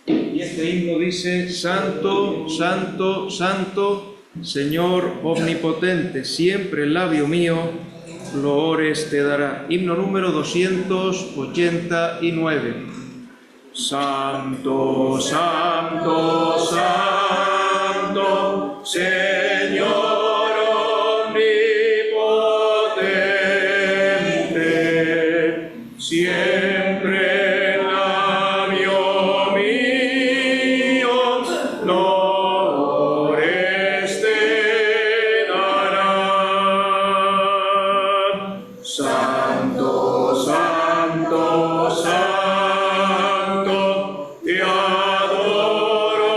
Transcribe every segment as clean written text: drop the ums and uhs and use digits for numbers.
Y este himno dice: Santo, Santo, Santo, Señor omnipotente, siempre el labio mío loores te dará. Himno número 289. Santo, Santo, Santo, Señor omnipotente, siempre el labio mío loores te dará. Santo, Santo, Santo, te adoro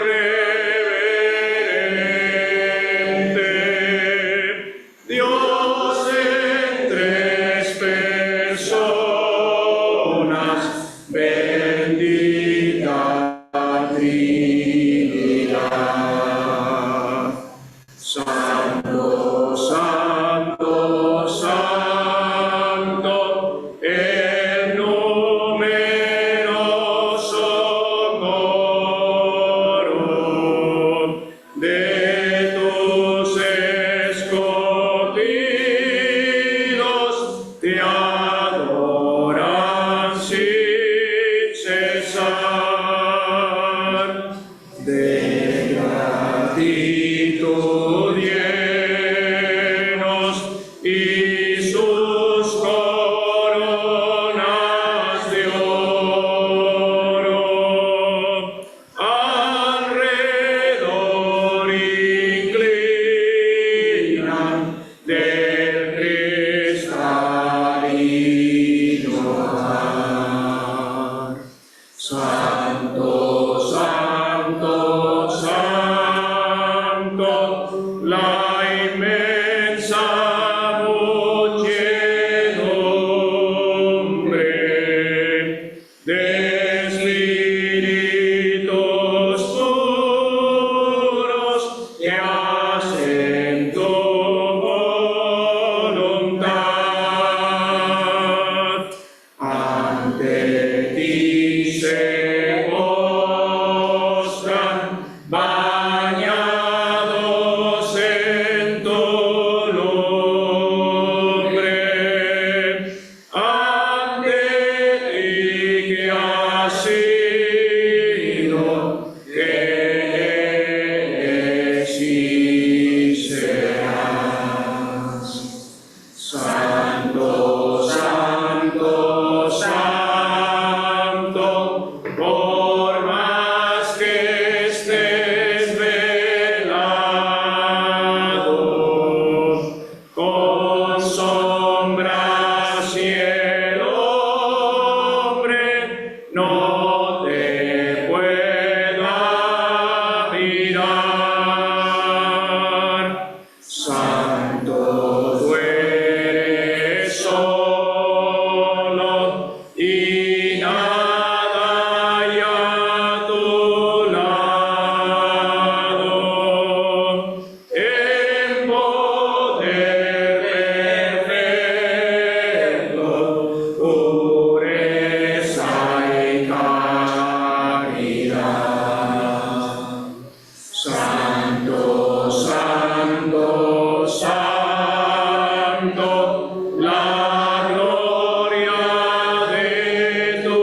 reverente. Dios en tres personas, bendita Trinidad. Santo, Santo, Santo, el numeroso coro de tus escogidos te adoran sin cesar. De gratitud llenos y sus coronas de oro alrededor inclinan del cristalino mar. Santo, Santo, Santo, la inmensa muchedumbre de espíritus puros que hacen tu voluntad. Ante ti se postran, bañados en tu lumbre. Ante ti que has sido, que eres y serás. Santo, Santo, Santo, por más que estés velado, con sombras y el hombre no te pueda mirar. Santo, tú eres solo y nada hay a tu lado. En poder perfecto, pureza y caridad. Santo, Santo, Santo, la gloria de tu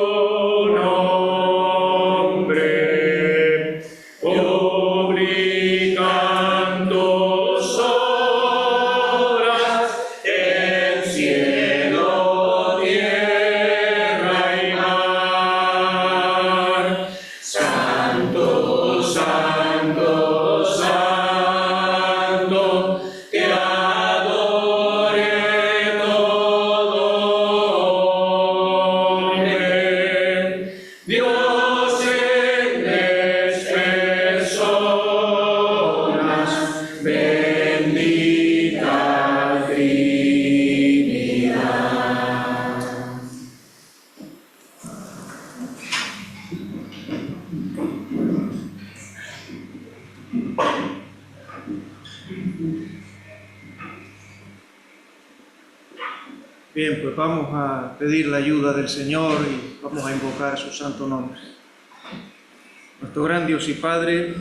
nombre, publican tus obras en cielo, tierra y mar. Santo, Santo, Santo, te adore todo Bien, pues vamos a pedir la ayuda del Señor y vamos a invocar su santo nombre. Nuestro gran Dios y Padre,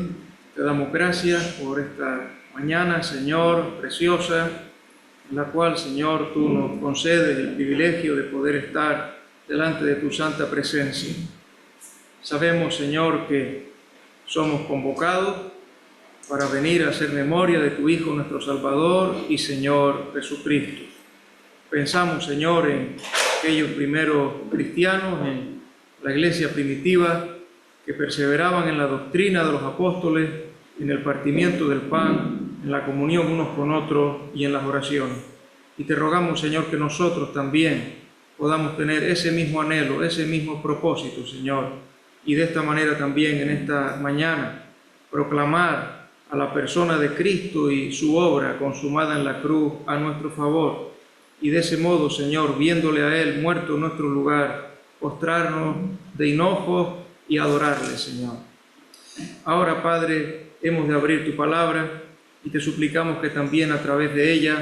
te damos gracias por esta mañana, Señor, preciosa, en la cual, Señor, tú nos concedes el privilegio de poder estar delante de tu santa presencia. Sabemos, Señor, que somos convocados para venir a hacer memoria de tu Hijo, nuestro Salvador y Señor Jesucristo. Pensamos, Señor, en aquellos primeros cristianos, en la iglesia primitiva, que perseveraban en la doctrina de los apóstoles, en el partimiento del pan, en la comunión unos con otros y en las oraciones. Y te rogamos, Señor, que nosotros también podamos tener ese mismo anhelo, ese mismo propósito, Señor, y de esta manera también en esta mañana proclamar a la persona de Cristo y su obra consumada en la cruz a nuestro favor, y de ese modo, Señor, viéndole a Él muerto en nuestro lugar, postrarnos de hinojos y adorarle, Señor. Ahora, Padre, hemos de abrir tu palabra y te suplicamos que también a través de ella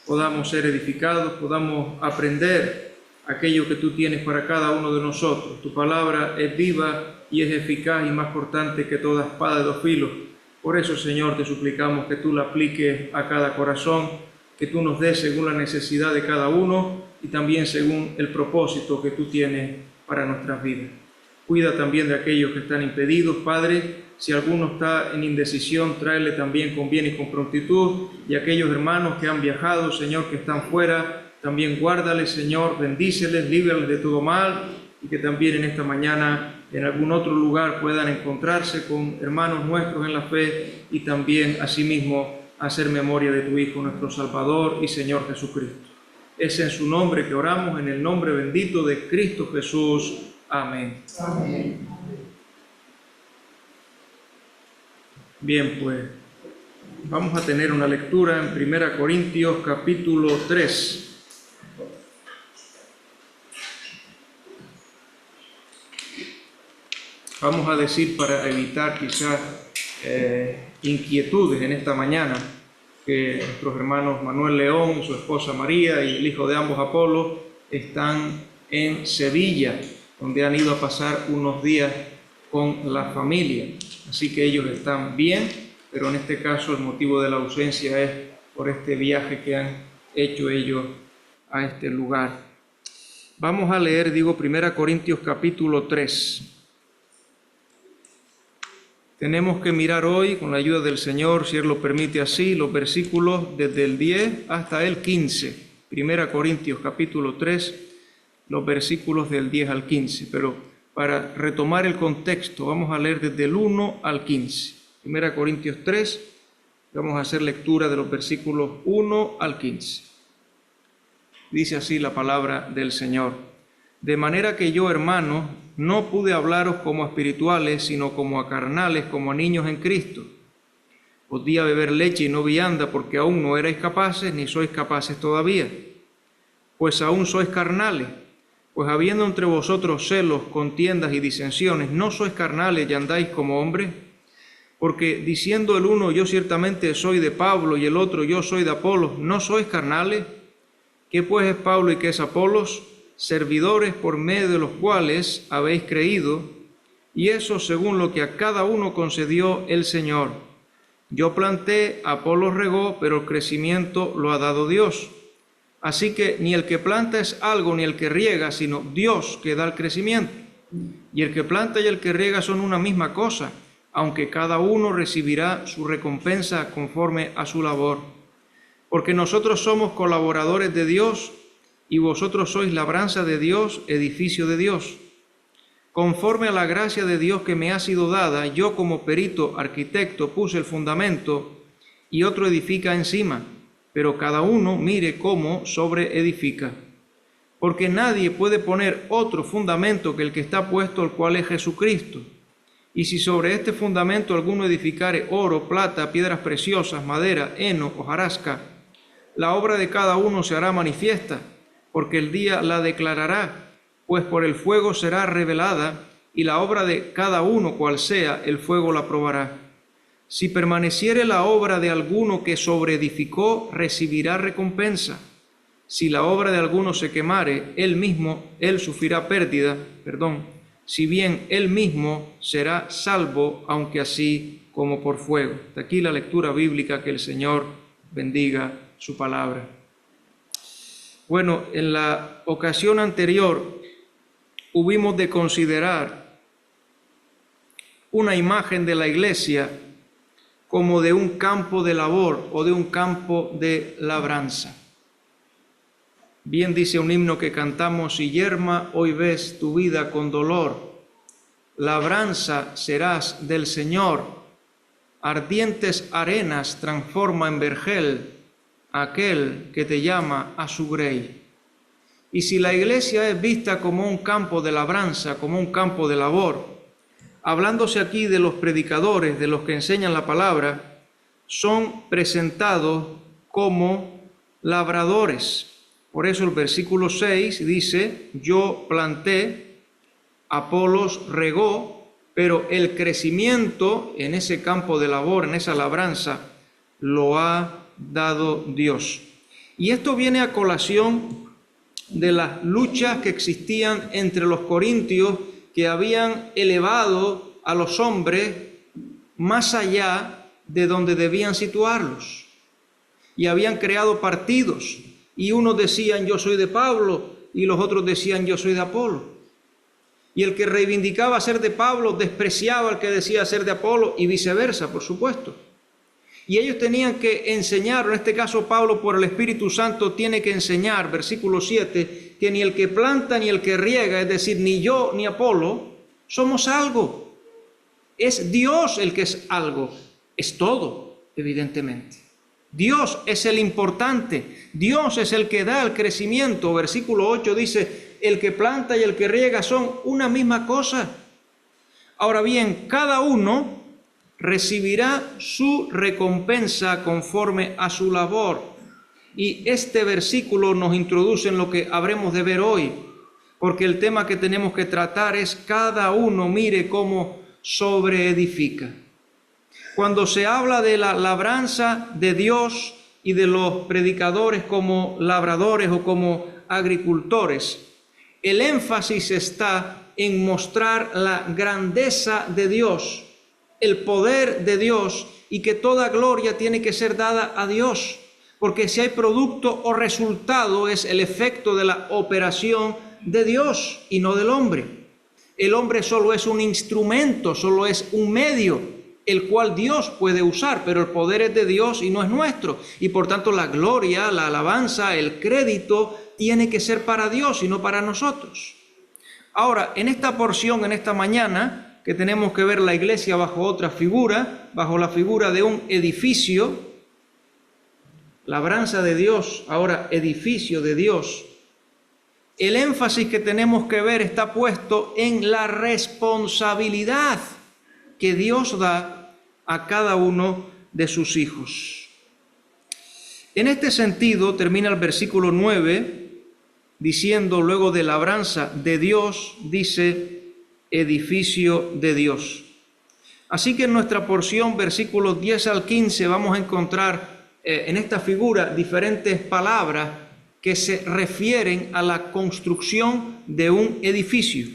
podamos ser edificados, podamos aprender aquello que tú tienes para cada uno de nosotros. Tu palabra es viva y es eficaz y más cortante que toda espada de dos filos. Por eso, Señor, te suplicamos que tú la apliques a cada corazón, que tú nos des según la necesidad de cada uno y también según el propósito que tú tienes para nuestras vidas. Cuida también de aquellos que están impedidos, Padre. Si alguno está en indecisión, tráele también con bien y con prontitud. Y aquellos hermanos que han viajado, Señor, que están fuera, también guárdales, Señor, bendíceles, líbrales de todo mal, y que también en esta mañana en algún otro lugar puedan encontrarse con hermanos nuestros en la fe y también asimismo hacer memoria de tu Hijo, nuestro Salvador y Señor Jesucristo. Es en su nombre que oramos, en el nombre bendito de Cristo Jesús. Amén. Amén. Bien, pues vamos a tener una lectura en 1 Corintios capítulo 3. Vamos a decir, para evitar quizás inquietudes en esta mañana, que nuestros hermanos Manuel León y su esposa María y el hijo de ambos, Apolo, están en Sevilla, donde han ido a pasar unos días con la familia. Así que ellos están bien, pero en este caso el motivo de la ausencia es por este viaje que han hecho ellos a este lugar. Vamos a leer, 1 Corintios capítulo 3. Tenemos que mirar hoy, con la ayuda del Señor, si Él lo permite así, los versículos desde el 10 hasta el 15. 1 Corintios capítulo 3, los versículos del 10 al 15. Pero para retomar el contexto, vamos a leer desde el 1 al 15. 1 Corintios 3, vamos a hacer lectura de los versículos 1 al 15. Dice así la palabra del Señor. De manera que yo, hermanos, no pude hablaros como a espirituales, sino como a carnales, como a niños en Cristo. Os di a beber leche y no vianda, porque aún no erais capaces, ni sois capaces todavía. Pues aún sois carnales, pues habiendo entre vosotros celos, contiendas y disensiones, ¿no sois carnales y andáis como hombres? Porque diciendo el uno, yo ciertamente soy de Pablo, y el otro, yo soy de Apolos, ¿no sois carnales? ¿Qué pues es Pablo y qué es Apolos? Servidores por medio de los cuales habéis creído, y eso según lo que a cada uno concedió el Señor. Yo planté, Apolos regó, pero el crecimiento lo ha dado Dios. Así que ni el que planta es algo, ni el que riega, sino Dios que da el crecimiento. Y el que planta y el que riega son una misma cosa, aunque cada uno recibirá su recompensa conforme a su labor. Porque nosotros somos colaboradores de Dios, y vosotros sois labranza de Dios, edificio de Dios. Conforme a la gracia de Dios que me ha sido dada, yo como perito arquitecto puse el fundamento, y otro edifica encima, pero cada uno mire cómo sobreedifica. Porque nadie puede poner otro fundamento que el que está puesto, el cual es Jesucristo. Y si sobre este fundamento alguno edificare oro, plata, piedras preciosas, madera, heno, hojarasca, la obra de cada uno se hará manifiesta, porque el día la declarará, pues por el fuego será revelada, y la obra de cada uno, cual sea, el fuego la probará. Si permaneciere la obra de alguno que sobreedificó, recibirá recompensa. Si la obra de alguno se quemare, él sufrirá pérdida, si bien él mismo será salvo, aunque así como por fuego. Hasta aquí la lectura bíblica. Que el Señor bendiga su palabra. Bueno, en la ocasión anterior hubimos de considerar una imagen de la iglesia como de un campo de labor o de un campo de labranza. Bien dice un himno que cantamos: si yerma hoy ves tu vida con dolor, labranza serás del Señor, ardientes arenas transforma en vergel aquel que te llama a su grey. Y si la iglesia es vista como un campo de labranza, como un campo de labor, hablándose aquí de los predicadores, de los que enseñan la palabra, son presentados como labradores. Por eso el versículo 6 dice: yo planté, Apolos regó, pero el crecimiento en ese campo de labor, en esa labranza, lo ha dado Dios. Y esto viene a colación de las luchas que existían entre los corintios, que habían elevado a los hombres más allá de donde debían situarlos. Y habían creado partidos. Y unos decían: yo soy de Pablo, y los otros decían: yo soy de Apolo. Y el que reivindicaba ser de Pablo despreciaba al que decía ser de Apolo, y viceversa, por supuesto. Y ellos tenían que enseñar, en este caso Pablo por el Espíritu Santo tiene que enseñar, versículo 7, que ni el que planta ni el que riega, es decir, ni yo ni Apolo, somos algo. Es Dios el que es algo, es todo, evidentemente. Dios es el importante, Dios es el que da el crecimiento. Versículo 8 dice: el que planta y el que riega son una misma cosa. Ahora bien, cada uno recibirá su recompensa conforme a su labor. Y este versículo nos introduce en lo que habremos de ver hoy, porque el tema que tenemos que tratar es: cada uno mire cómo sobreedifica. Cuando se habla de la labranza de Dios y de los predicadores como labradores o como agricultores, el énfasis está en mostrar la grandeza de Dios, el poder de Dios, y que toda gloria tiene que ser dada a Dios, porque si hay producto o resultado es el efecto de la operación de Dios y no del hombre. El hombre solo es un instrumento, solo es un medio, el cual Dios puede usar, pero el poder es de Dios y no es nuestro. Y por tanto la gloria, la alabanza, el crédito tiene que ser para Dios y no para nosotros. Ahora, en esta porción, en esta mañana, que tenemos que ver la iglesia bajo otra figura, bajo la figura de un edificio, labranza de Dios, ahora edificio de Dios, el énfasis que tenemos que ver está puesto en la responsabilidad que Dios da a cada uno de sus hijos. En este sentido, termina el versículo 9, diciendo, luego de labranza de Dios, dice edificio de Dios. Así que en nuestra porción, versículos 10 al 15, vamos a encontrar en esta figura diferentes palabras que se refieren a la construcción de un edificio.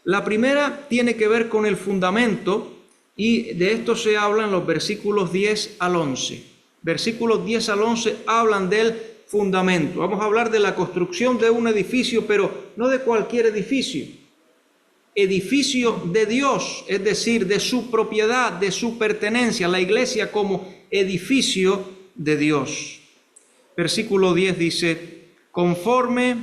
La primera tiene que ver con el fundamento, y de esto se habla en los versículos 10 al 11. Versículos 10 al 11 hablan del fundamento. Vamos a hablar de la construcción de un edificio, pero no de cualquier edificio. Edificio de Dios, es decir, de su propiedad, de su pertenencia, la iglesia como edificio de Dios. Versículo 10 dice, conforme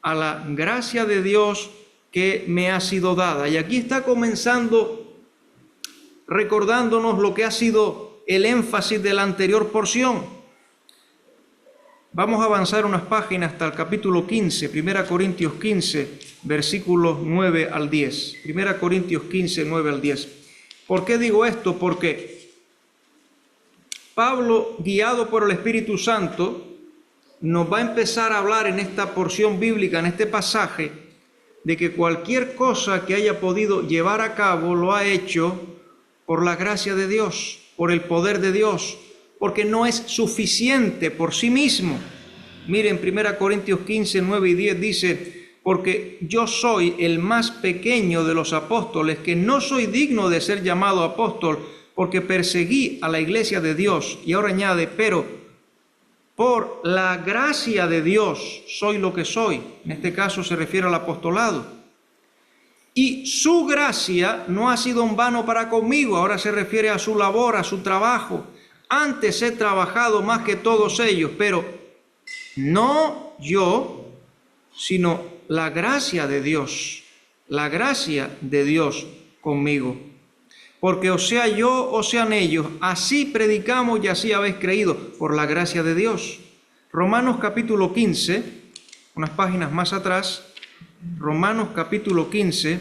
a la gracia de Dios que me ha sido dada. Y aquí está comenzando recordándonos lo que ha sido el énfasis de la anterior porción. Vamos a avanzar unas páginas hasta el capítulo 15, 1 Corintios 15, versículos 9 al 10. 1 Corintios 15, 9 al 10. ¿Por qué digo esto? Porque Pablo, guiado por el Espíritu Santo, nos va a empezar a hablar en esta porción bíblica, en este pasaje, de que cualquier cosa que haya podido llevar a cabo lo ha hecho por la gracia de Dios, por el poder de Dios, porque no es suficiente por sí mismo. Miren, 1 Corintios 15, 9 y 10 dice: porque yo soy el más pequeño de los apóstoles, que no soy digno de ser llamado apóstol, porque perseguí a la iglesia de Dios. Y ahora añade: pero por la gracia de Dios soy lo que soy. En este caso se refiere al apostolado. Y su gracia no ha sido en vano para conmigo. Ahora se refiere a su labor, a su trabajo. Antes he trabajado más que todos ellos, pero no yo, sino la gracia de Dios. La gracia de Dios conmigo. Porque o sea yo o sean ellos, así predicamos y así habéis creído, por la gracia de Dios. Romanos capítulo 15, unas páginas más atrás, Romanos capítulo 15,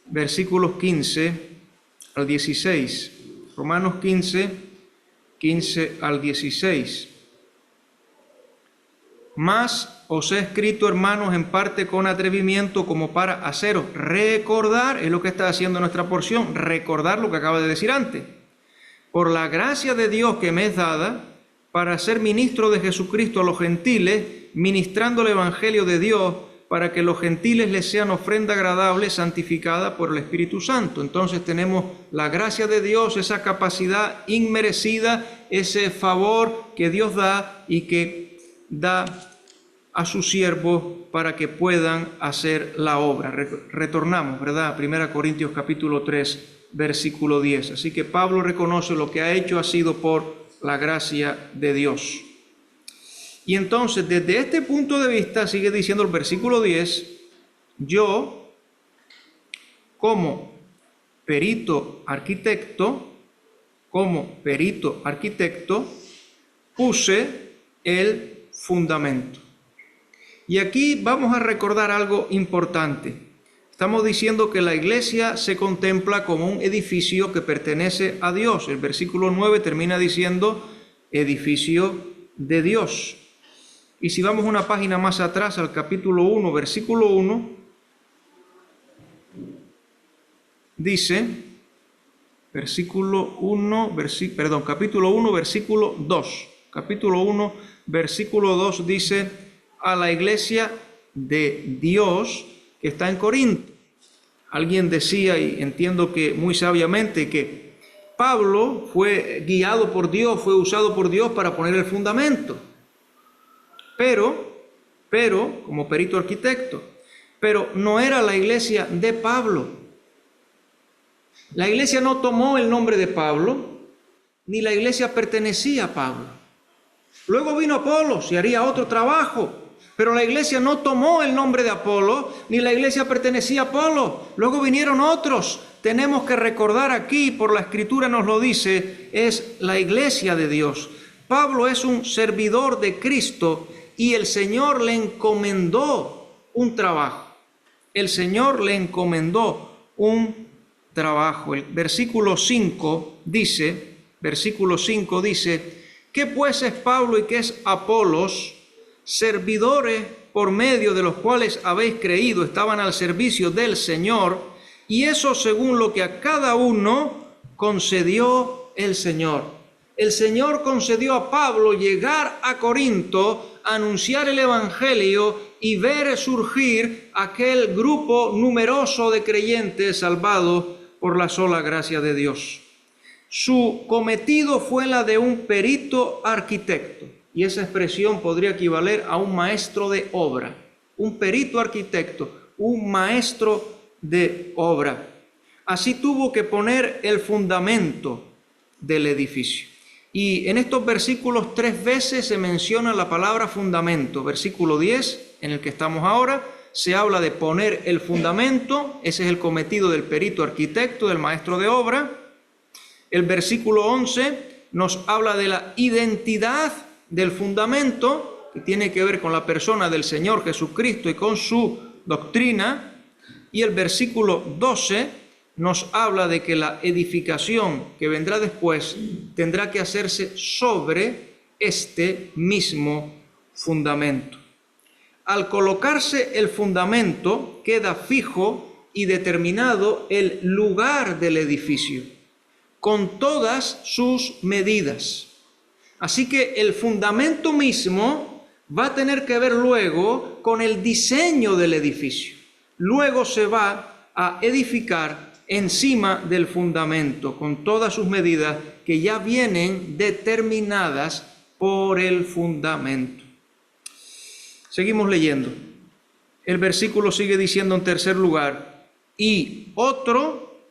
versículos 15 al 16. Romanos 15, 15 al 16. Mas os he escrito, hermanos, en parte con atrevimiento, como para haceros recordar, es lo que está haciendo nuestra porción, recordar lo que acaba de decir antes. Por la gracia de Dios que me es dada, para ser ministro de Jesucristo a los gentiles, ministrando el evangelio de Dios, para que los gentiles les sean ofrenda agradable, santificada por el Espíritu Santo. Entonces tenemos la gracia de Dios, esa capacidad inmerecida, ese favor que Dios da y que da a sus siervos para que puedan hacer la obra. Retornamos, ¿verdad? 1 Corintios capítulo 3, versículo 10. Así que Pablo reconoce lo que ha hecho ha sido por la gracia de Dios. Y entonces, desde este punto de vista, sigue diciendo el versículo 10, yo, como perito arquitecto, puse el fundamento. Y aquí vamos a recordar algo importante. Estamos diciendo que la iglesia se contempla como un edificio que pertenece a Dios. El versículo 9 termina diciendo edificio de Dios. Y si vamos una página más atrás al capítulo 1, versículo 1, dice, capítulo 1, versículo 2. Capítulo 1, versículo 2 dice: a la iglesia de Dios que está en Corinto. Alguien decía, y entiendo que muy sabiamente, que Pablo fue guiado por Dios, fue usado por Dios para poner el fundamento. Pero, como perito arquitecto, pero no era la iglesia de Pablo. La iglesia no tomó el nombre de Pablo, ni la iglesia pertenecía a Pablo. Luego vino Apolos y haría otro trabajo, pero la iglesia no tomó el nombre de Apolo, ni la iglesia pertenecía a Apolo. Luego vinieron otros. Tenemos que recordar aquí, por la Escritura nos lo dice, es la iglesia de Dios. Pablo es un servidor de Cristo y el Señor le encomendó un trabajo. El Señor le encomendó un trabajo. El versículo 5 dice, ¿qué pues es Pablo y qué es Apolos? Servidores por medio de los cuales habéis creído, estaban al servicio del Señor, y eso según lo que a cada uno concedió el Señor. El Señor concedió a Pablo llegar a Corinto, anunciar el Evangelio y ver surgir aquel grupo numeroso de creyentes salvados por la sola gracia de Dios. Su cometido fue la de un perito arquitecto. Y esa expresión podría equivaler a un maestro de obra, un perito arquitecto, un maestro de obra. Así tuvo que poner el fundamento del edificio. Y en estos versículos 3 veces se menciona la palabra fundamento. Versículo 10, en el que estamos ahora, se habla de poner el fundamento. Ese es el cometido del perito arquitecto, del maestro de obra. El versículo 11 nos habla de la identidad del fundamento, que tiene que ver con la persona del Señor Jesucristo y con su doctrina. Y el versículo 12 nos habla de que la edificación que vendrá después tendrá que hacerse sobre este mismo fundamento. Al colocarse el fundamento, queda fijo y determinado el lugar del edificio, con todas sus medidas. Así que el fundamento mismo va a tener que ver luego con el diseño del edificio. Luego se va a edificar encima del fundamento, con todas sus medidas que ya vienen determinadas por el fundamento. Seguimos leyendo. El versículo sigue diciendo en tercer lugar, y otro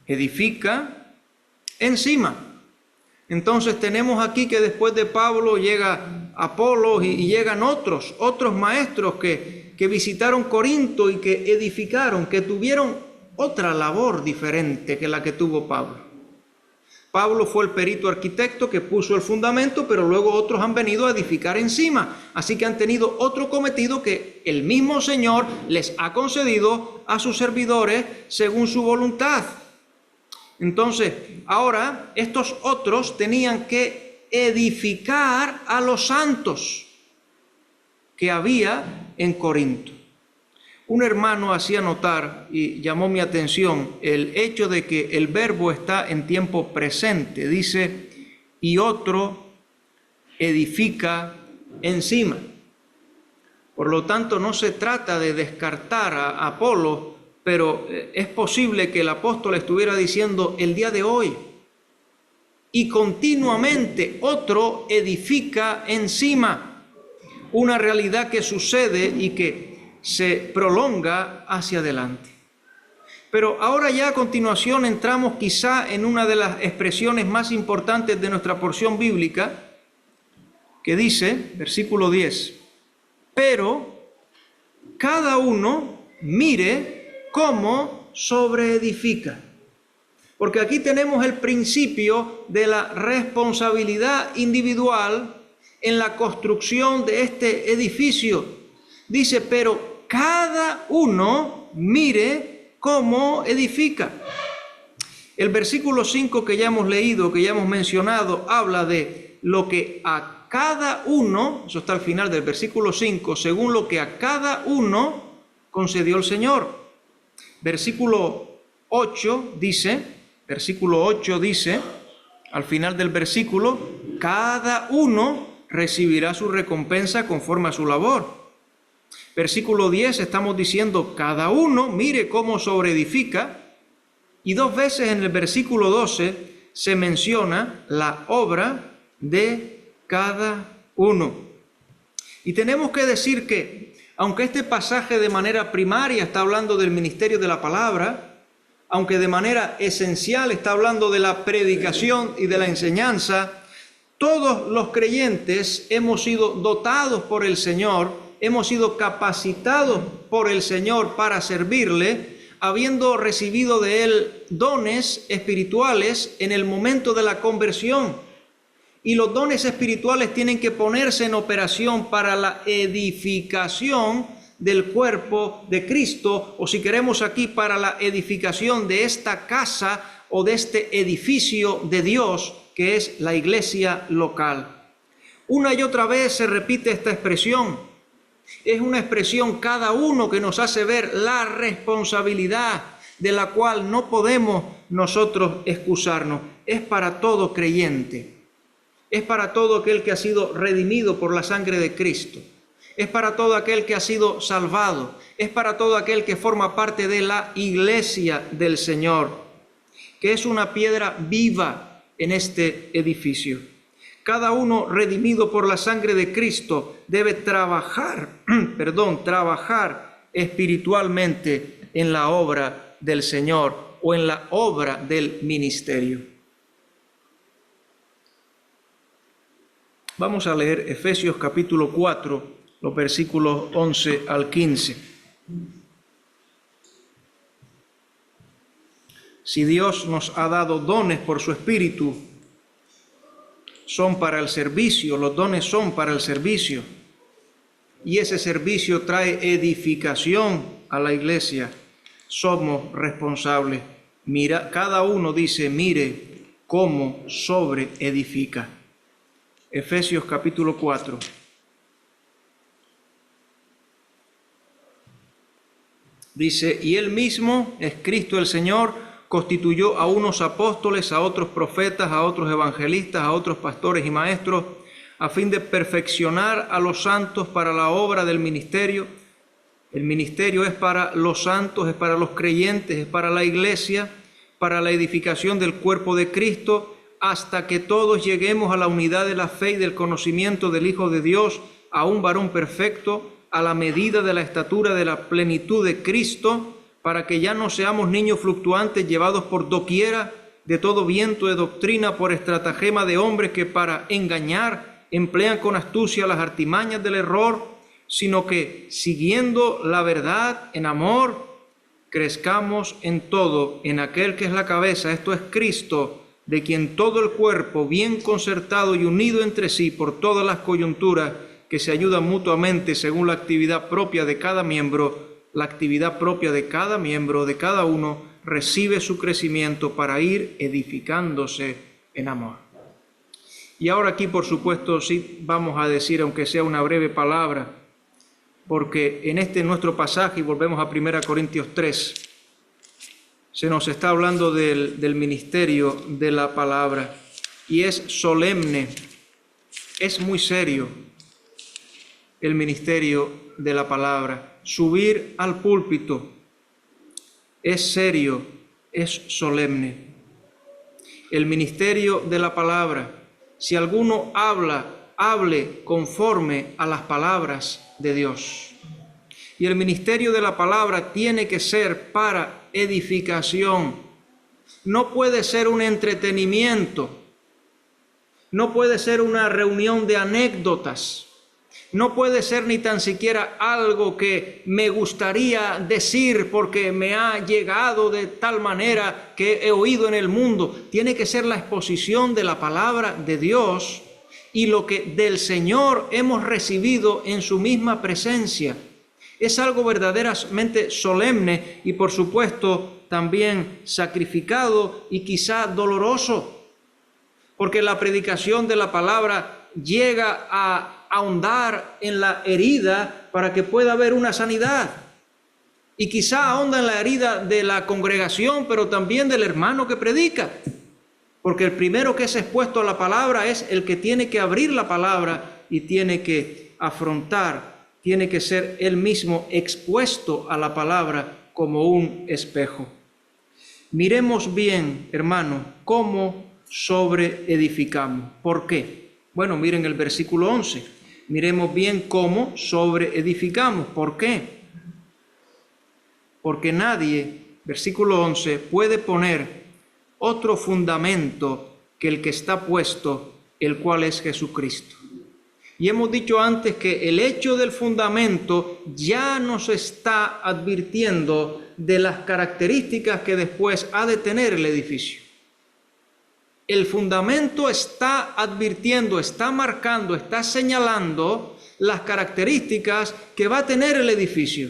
edifica encima. Entonces tenemos aquí que después de Pablo llega Apolos y llegan otros maestros que visitaron Corinto y que edificaron, que tuvieron otra labor diferente que la que tuvo Pablo. Pablo fue el perito arquitecto que puso el fundamento, pero luego otros han venido a edificar encima. Así que han tenido otro cometido que el mismo Señor les ha concedido a sus servidores según su voluntad. Entonces, ahora estos otros tenían que edificar a los santos que había en Corinto. Un hermano hacía notar y llamó mi atención el hecho de que el verbo está en tiempo presente. Dice, y otro edifica encima. Por lo tanto, no se trata de descartar a Apolo, pero es posible que el apóstol estuviera diciendo el día de hoy. Y continuamente otro edifica encima. Una realidad que sucede y que se prolonga hacia adelante. Pero ahora ya a continuación entramos quizá en una de las expresiones más importantes de nuestra porción bíblica, que dice, versículo 10, pero cada uno mire cómo sobreedifica. Porque aquí tenemos el principio de la responsabilidad individual en la construcción de este edificio. Dice, pero cada uno mire cómo edifica. El versículo 5 que ya hemos leído, que ya hemos mencionado, habla de lo que a cada uno, eso está al final del versículo 5, según lo que a cada uno concedió el Señor. Versículo 8 dice, al final del versículo, cada uno recibirá su recompensa conforme a su labor. Versículo 10 estamos diciendo, cada uno mire cómo sobreedifica, y 2 veces en el versículo 12 se menciona la obra de cada uno. Y tenemos que decir que, aunque este pasaje de manera primaria está hablando del ministerio de la palabra, aunque de manera esencial está hablando de la predicación y de la enseñanza, todos los creyentes hemos sido dotados por el Señor, hemos sido capacitados por el Señor para servirle, habiendo recibido de Él dones espirituales en el momento de la conversión. Y los dones espirituales tienen que ponerse en operación para la edificación del cuerpo de Cristo, o si queremos aquí, para la edificación de esta casa o de este edificio de Dios, que es la iglesia local. Una y otra vez se repite esta expresión. Es una expresión cada uno que nos hace ver la responsabilidad de la cual no podemos nosotros excusarnos. Es para todo creyente. Es para todo aquel que ha sido redimido por la sangre de Cristo. Es para todo aquel que ha sido salvado. Es para todo aquel que forma parte de la iglesia del Señor, que es una piedra viva en este edificio. Cada uno redimido por la sangre de Cristo debe trabajar espiritualmente en la obra del Señor o en la obra del ministerio. Vamos a leer Efesios capítulo 4, los versículos 11 al 15. Si Dios nos ha dado dones por su Espíritu, son para el servicio, los dones son para el servicio. Y ese servicio trae edificación a la iglesia. Somos responsables. Mira, cada uno dice, mire cómo sobreedifica. Efesios capítulo 4. Dice, y él mismo, es Cristo el Señor, constituyó a unos apóstoles, a otros profetas, a otros evangelistas, a otros pastores y maestros, a fin de perfeccionar a los santos para la obra del ministerio. El ministerio es para los santos, es para los creyentes, es para la iglesia, para la edificación del cuerpo de Cristo, hasta que todos lleguemos a la unidad de la fe y del conocimiento del Hijo de Dios, a un varón perfecto, a la medida de la estatura de la plenitud de Cristo, para que ya no seamos niños fluctuantes llevados por doquiera de todo viento de doctrina, por estratagema de hombres que para engañar emplean con astucia las artimañas del error, sino que, siguiendo la verdad en amor, crezcamos en todo en aquel que es la cabeza, esto es Cristo, de quien todo el cuerpo, bien concertado y unido entre sí por todas las coyunturas que se ayudan mutuamente según la actividad propia de cada miembro, la actividad propia de cada miembro, de cada uno, recibe su crecimiento para ir edificándose en amor. Y ahora aquí, por supuesto, sí vamos a decir, aunque sea una breve palabra, porque en nuestro pasaje, y volvemos a 1 Corintios 3, se nos está hablando del ministerio de la palabra, y es solemne, es muy serio el ministerio de la palabra. Subir al púlpito es serio, es solemne. El ministerio de la palabra, si alguno hable conforme a las palabras de Dios. Y el ministerio de la palabra tiene que ser para edificación. No puede ser un entretenimiento. No puede ser una reunión de anécdotas. No puede ser ni tan siquiera algo que me gustaría decir porque me ha llegado de tal manera que he oído en el mundo. Tiene que ser la exposición de la palabra de Dios y lo que del Señor hemos recibido en su misma presencia. Es algo verdaderamente solemne y, por supuesto, también sacrificado y quizá doloroso, porque la predicación de la palabra llega a ahondar en la herida para que pueda haber una sanidad. Y quizá ahonda en la herida de la congregación, pero también del hermano que predica. Porque el primero que es expuesto a la palabra es el que tiene que abrir la palabra y tiene que afrontar, tiene que ser él mismo expuesto a la palabra como un espejo. Miremos bien, hermano, cómo sobreedificamos. ¿Por qué? Bueno, miren el versículo 11. Miremos bien cómo sobreedificamos. ¿Por qué? Porque nadie, versículo 11, puede poner otro fundamento que el que está puesto, el cual es Jesucristo. Y hemos dicho antes que el hecho del fundamento ya nos está advirtiendo de las características que después ha de tener el edificio. El fundamento está advirtiendo, está marcando, está señalando las características que va a tener el edificio.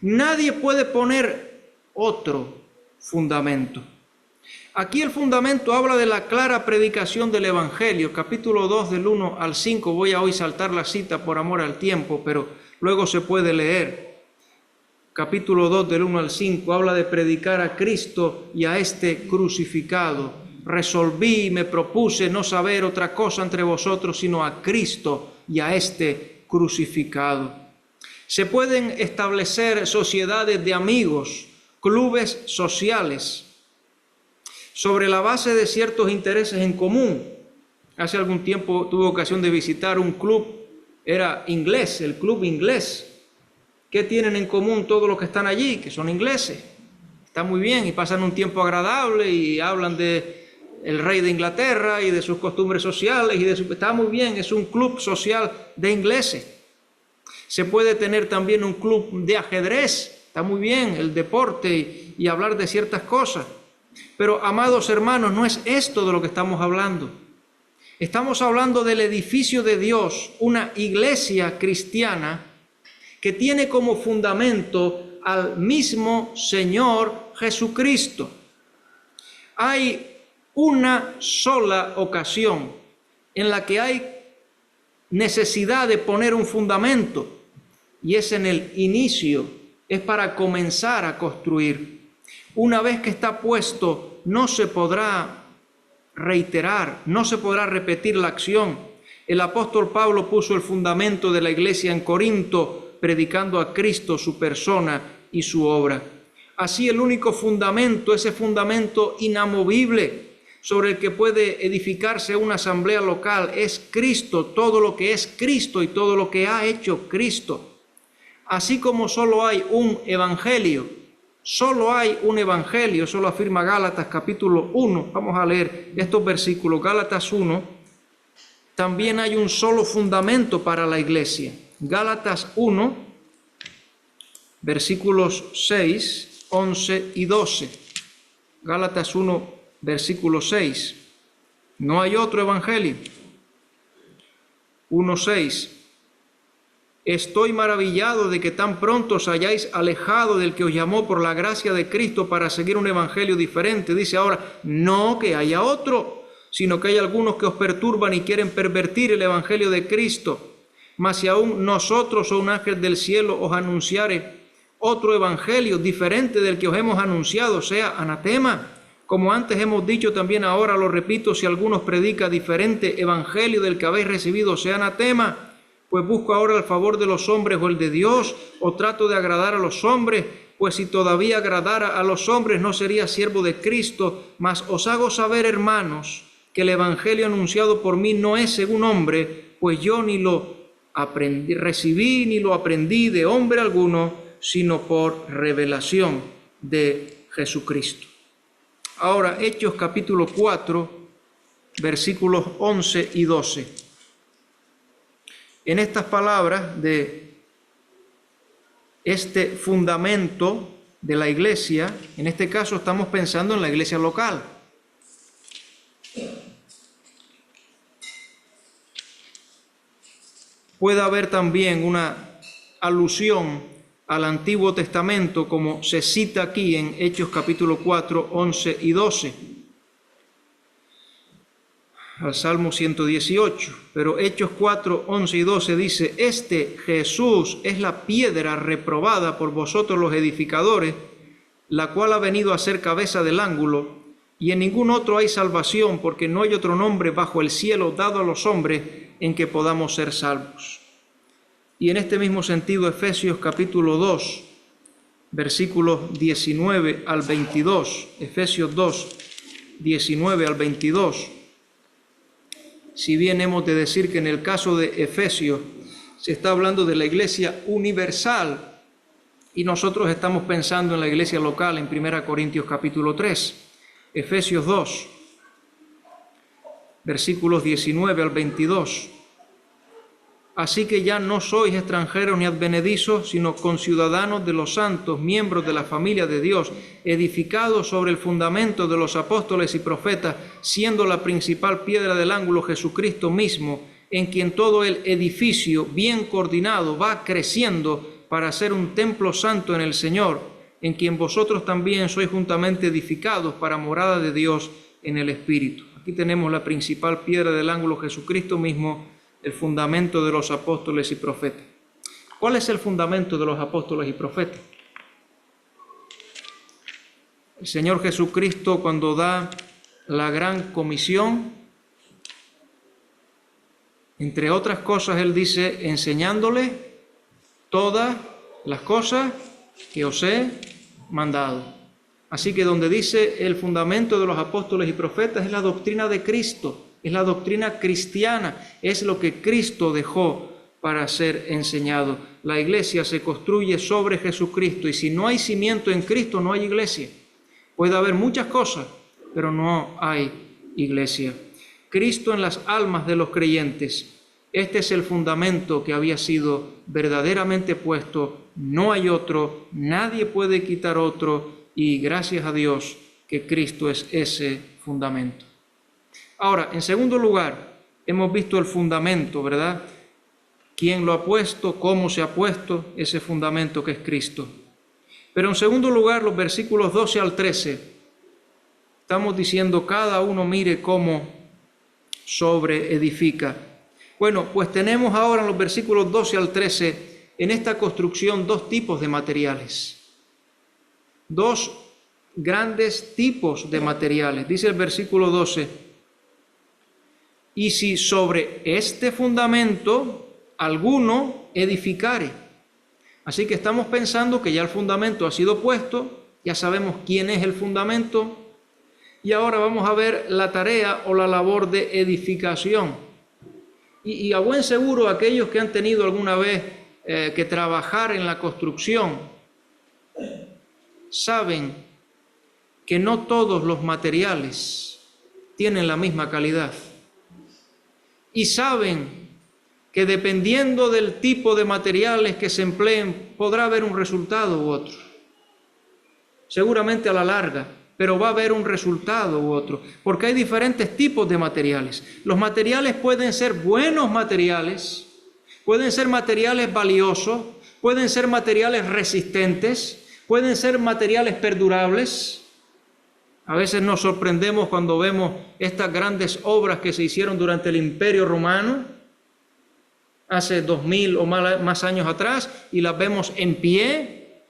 Nadie puede poner otro fundamento. Aquí el fundamento habla de la clara predicación del Evangelio, capítulo 2 del 1 al 5. Voy a hoy saltar la cita por amor al tiempo, pero luego se puede leer. Capítulo 2 del 1 al 5 habla de predicar a Cristo y a este crucificado. Resolví y me propuse no saber otra cosa entre vosotros sino a Cristo y a este crucificado. Se pueden establecer sociedades de amigos, clubes sociales, sobre la base de ciertos intereses en común. Hace algún tiempo tuve ocasión de visitar un club, era inglés, el club inglés. ¿Qué tienen en común todos los que están allí? Que son ingleses. Está muy bien y pasan un tiempo agradable y hablan de el rey de Inglaterra y de sus costumbres sociales está muy bien, es un club social de ingleses. Se puede tener también un club de ajedrez, está muy bien, el deporte y hablar de ciertas cosas. Pero, amados hermanos, no es esto de lo que estamos hablando. Estamos hablando del edificio de Dios, una iglesia cristiana que tiene como fundamento al mismo Señor Jesucristo. Hay una sola ocasión en la que hay necesidad de poner un fundamento, y es en el inicio es para comenzar a construir. Una vez que está puesto, no se podrá reiterar, no se podrá repetir la acción. El apóstol Pablo puso el fundamento de la iglesia en Corinto, predicando a Cristo, su persona y su obra. Así el único fundamento, ese fundamento inamovible sobre el que puede edificarse una asamblea local, es Cristo, todo lo que es Cristo y todo lo que ha hecho Cristo. Así como solo hay un evangelio, solo hay un evangelio, eso lo afirma Gálatas capítulo 1. Vamos a leer estos versículos, Gálatas 1. También hay un solo fundamento para la iglesia. Gálatas 1, versículos 6, 11 y 12. Gálatas 1, versículo 6. No hay otro evangelio. 1:6. Estoy maravillado de que tan pronto os hayáis alejado del que os llamó por la gracia de Cristo para seguir un evangelio diferente. Dice ahora, no que haya otro, sino que hay algunos que os perturban y quieren pervertir el evangelio de Cristo. Mas si aún nosotros o un ángel del cielo os anunciare otro evangelio diferente del que os hemos anunciado, sea anatema. Como antes hemos dicho, también ahora lo repito, si algunos predica diferente evangelio del que habéis recibido, sea anatema. Pues busco ahora el favor de los hombres o el de Dios, o trato de agradar a los hombres, pues si todavía agradara a los hombres no sería siervo de Cristo. Mas os hago saber, hermanos, que el evangelio anunciado por mí no es según hombre, pues yo ni lo recibí ni lo aprendí de hombre alguno, sino por revelación de Jesucristo. Ahora, Hechos capítulo 4, versículos 11 y 12. En estas palabras de este fundamento de la iglesia, en este caso estamos pensando en la iglesia local. Puede haber también una alusión al Antiguo Testamento, como se cita aquí en Hechos capítulo 4, 11 y 12, al Salmo 118, pero Hechos 4, 11 y 12 dice, este Jesús es la piedra reprobada por vosotros los edificadores, la cual ha venido a ser cabeza del ángulo, y en ningún otro hay salvación, porque no hay otro nombre bajo el cielo dado a los hombres en que podamos ser salvos. Y en este mismo sentido, Efesios capítulo 2, versículos 19 al 22, Efesios 2, 19 al 22, si bien hemos de decir que en el caso de Efesios se está hablando de la iglesia universal y nosotros estamos pensando en la iglesia local en 1 Corintios capítulo 3, Efesios 2, versículos 19 al 22. Así que ya no sois extranjeros ni advenedizos, sino conciudadanos de los santos, miembros de la familia de Dios, edificados sobre el fundamento de los apóstoles y profetas, siendo la principal piedra del ángulo Jesucristo mismo, en quien todo el edificio bien coordinado va creciendo para ser un templo santo en el Señor, en quien vosotros también sois juntamente edificados para morada de Dios en el Espíritu. Aquí tenemos la principal piedra del ángulo Jesucristo mismo, el fundamento de los apóstoles y profetas. ¿Cuál es el fundamento de los apóstoles y profetas? El Señor Jesucristo, cuando da la gran comisión, entre otras cosas, Él dice, enseñándoles todas las cosas que os he mandado. Así que donde dice el fundamento de los apóstoles y profetas es la doctrina de Cristo, es la doctrina cristiana, es lo que Cristo dejó para ser enseñado. La iglesia se construye sobre Jesucristo y si no hay cimiento en Cristo no hay iglesia. Puede haber muchas cosas, pero no hay iglesia. Cristo en las almas de los creyentes. Este es el fundamento que había sido verdaderamente puesto. No hay otro, nadie puede quitar otro y gracias a Dios que Cristo es ese fundamento. Ahora, en segundo lugar, hemos visto el fundamento, ¿verdad? ¿Quién lo ha puesto? ¿Cómo se ha puesto ese fundamento que es Cristo? Pero en segundo lugar, los versículos 12 al 13, estamos diciendo cada uno mire cómo sobreedifica. Bueno, pues tenemos ahora en los versículos 12 al 13 en esta construcción dos tipos de materiales, dos grandes tipos de materiales. Dice el versículo 12, y si sobre este fundamento alguno edificare. Así que estamos pensando que ya el fundamento ha sido puesto, ya sabemos quién es el fundamento, y ahora vamos a ver la tarea o la labor de edificación. Y a buen seguro aquellos que han tenido alguna vez que trabajar en la construcción saben que no todos los materiales tienen la misma calidad. Y saben que dependiendo del tipo de materiales que se empleen, podrá haber un resultado u otro. Seguramente a la larga, pero va a haber un resultado u otro, porque hay diferentes tipos de materiales. Los materiales pueden ser buenos materiales, pueden ser materiales valiosos, pueden ser materiales resistentes, pueden ser materiales perdurables. A veces nos sorprendemos cuando vemos estas grandes obras que se hicieron durante el Imperio Romano, hace 2000 o más años atrás, y las vemos en pie,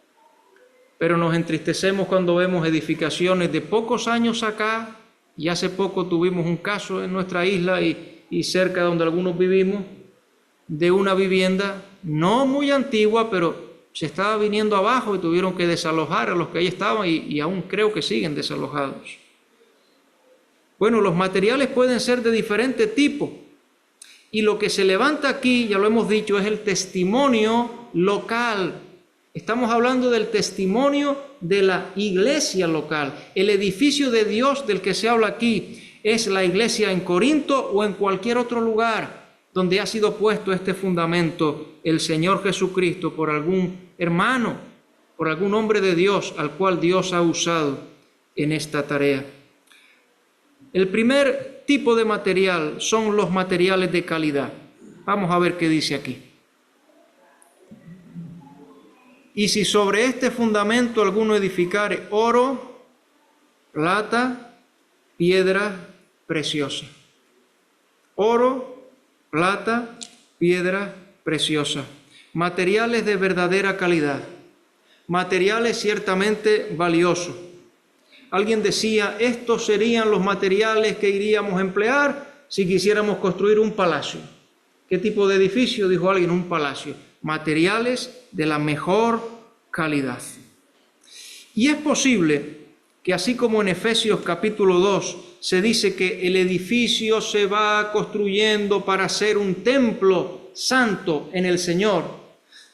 pero nos entristecemos cuando vemos edificaciones de pocos años acá, y hace poco tuvimos un caso en nuestra isla y cerca de donde algunos vivimos, de una vivienda no muy antigua, pero se estaba viniendo abajo y tuvieron que desalojar a los que ahí estaban y aún creo que siguen desalojados. Bueno, los materiales pueden ser de diferente tipo y lo que se levanta aquí, ya lo hemos dicho, es el testimonio local. Estamos hablando del testimonio de la iglesia local. El edificio de Dios del que se habla aquí es la iglesia en Corinto o en cualquier otro lugar donde ha sido puesto este fundamento, el Señor Jesucristo, por algún hermano, por algún hombre de Dios al cual Dios ha usado en esta tarea. El primer tipo de material son los materiales de calidad. Vamos a ver qué dice aquí. Y si sobre este fundamento alguno edificare oro, plata, piedra preciosa. Oro, plata, piedra preciosa, materiales de verdadera calidad, materiales ciertamente valiosos. Alguien decía, estos serían los materiales que iríamos a emplear si quisiéramos construir un palacio. ¿Qué tipo de edificio? Dijo alguien, un palacio. Materiales de la mejor calidad. Y es posible que así como en Efesios capítulo 2 se dice que el edificio se va construyendo para ser un templo santo en el Señor,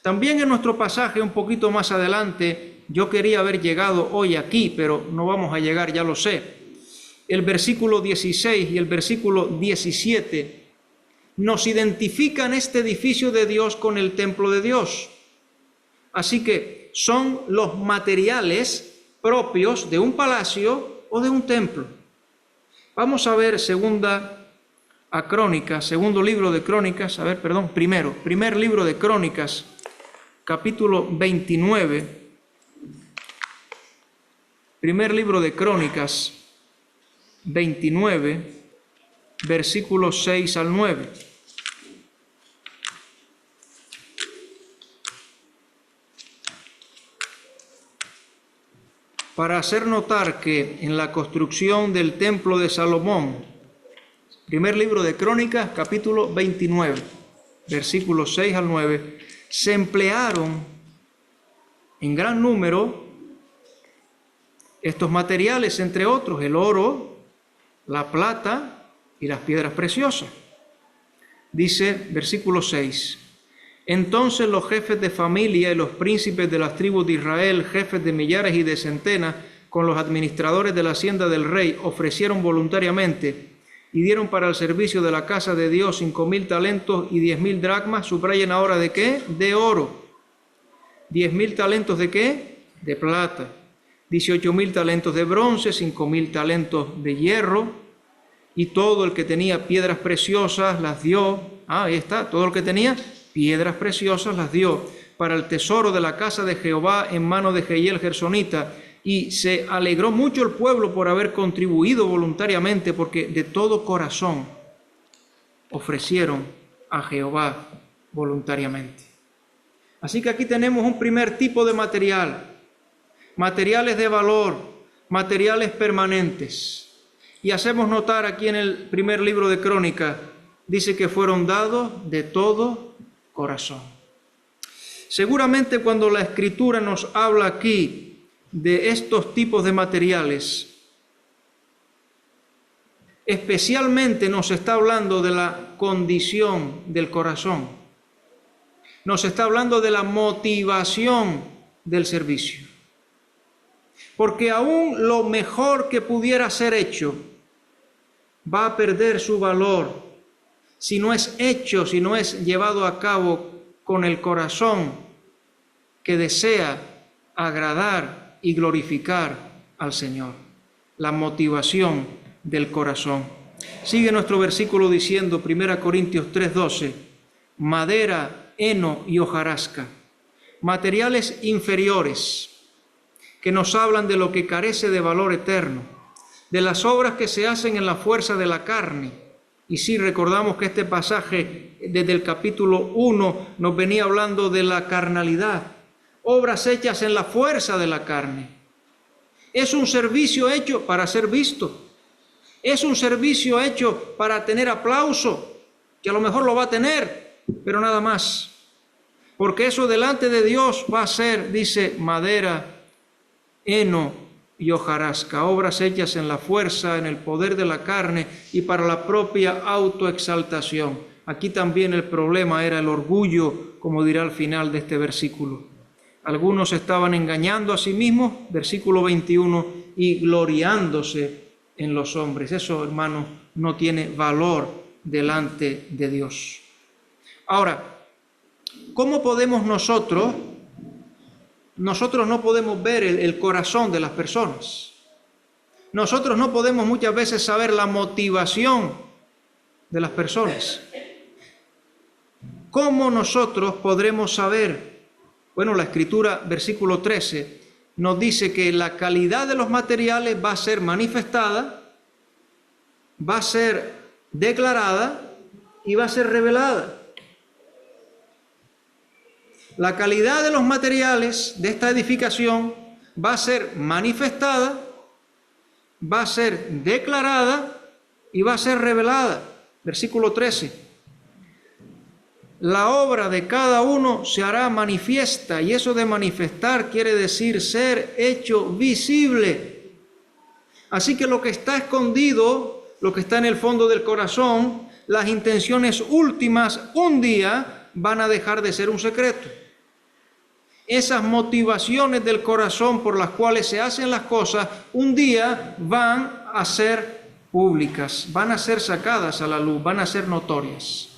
también en nuestro pasaje un poquito más adelante, yo quería haber llegado hoy aquí, pero no vamos a llegar, ya lo sé. El versículo 16 y el versículo 17 nos identifican este edificio de Dios con el templo de Dios. Así que son los materiales propios de un palacio o de un templo. Vamos a ver primer libro de Crónicas, capítulo 29. Primer libro de Crónicas 29, versículos 6 al 9. Para hacer notar que en la construcción del templo de Salomón, primer libro de Crónicas, capítulo 29, versículos 6 al 9, se emplearon en gran número estos materiales, entre otros, el oro, la plata y las piedras preciosas. Dice, versículo 6, entonces los jefes de familia y los príncipes de las tribus de Israel, jefes de millares y de centenas, con los administradores de la hacienda del rey, ofrecieron voluntariamente y dieron para el servicio de la casa de Dios 5,000 talentos y 10,000 dracmas. Subrayen ahora de qué, de oro. 10,000 talentos de qué, de plata. 18,000 talentos de bronce, 5,000 talentos de hierro, y todo el que tenía piedras preciosas las dio. Ahí está, todo el que tenía piedras preciosas las dio para el tesoro de la casa de Jehová en mano de Jehiel Gersonita. Y se alegró mucho el pueblo por haber contribuido voluntariamente, porque de todo corazón ofrecieron a Jehová voluntariamente. Así que aquí tenemos un primer tipo de material, materiales de valor, materiales permanentes. Y hacemos notar aquí en el primer libro de Crónicas, dice que fueron dados de todo corazón. Seguramente cuando la Escritura nos habla aquí de estos tipos de materiales, especialmente nos está hablando de la condición del corazón. Nos está hablando de la motivación del servicio. Porque aún lo mejor que pudiera ser hecho va a perder su valor si no es hecho, si no es llevado a cabo con el corazón que desea agradar y glorificar al Señor. La motivación del corazón. Sigue nuestro versículo diciendo, 1 Corintios 3:12, madera, heno y hojarasca, materiales inferiores que nos hablan de lo que carece de valor eterno, de las obras que se hacen en la fuerza de la carne. Y sí, recordamos que este pasaje desde el capítulo 1 nos venía hablando de la carnalidad, obras hechas en la fuerza de la carne. Es un servicio hecho para ser visto, es un servicio hecho para tener aplauso, que a lo mejor lo va a tener, pero nada más. Porque eso delante de Dios va a ser, dice, madera, heno y hojarasca, obras hechas en la fuerza, en el poder de la carne y para la propia autoexaltación. Aquí también el problema era el orgullo, como dirá al final de este versículo. Algunos estaban engañando a sí mismos, versículo 21, y gloriándose en los hombres. Eso, hermanos, no tiene valor delante de Dios. Ahora, ¿cómo podemos nosotros no podemos ver el corazón de las personas? Nosotros no podemos muchas veces saber la motivación de las personas. ¿Cómo nosotros podremos saber? Bueno, la Escritura, versículo 13, nos dice que la calidad de los materiales va a ser manifestada, va a ser declarada y va a ser revelada. La calidad de los materiales de esta edificación va a ser manifestada, va a ser declarada y va a ser revelada. Versículo 13. La obra de cada uno se hará manifiesta, y eso de manifestar quiere decir ser hecho visible. Así que lo que está escondido, lo que está en el fondo del corazón, las intenciones últimas, un día van a dejar de ser un secreto. Esas motivaciones del corazón por las cuales se hacen las cosas, un día van a ser públicas, van a ser sacadas a la luz, van a ser notorias,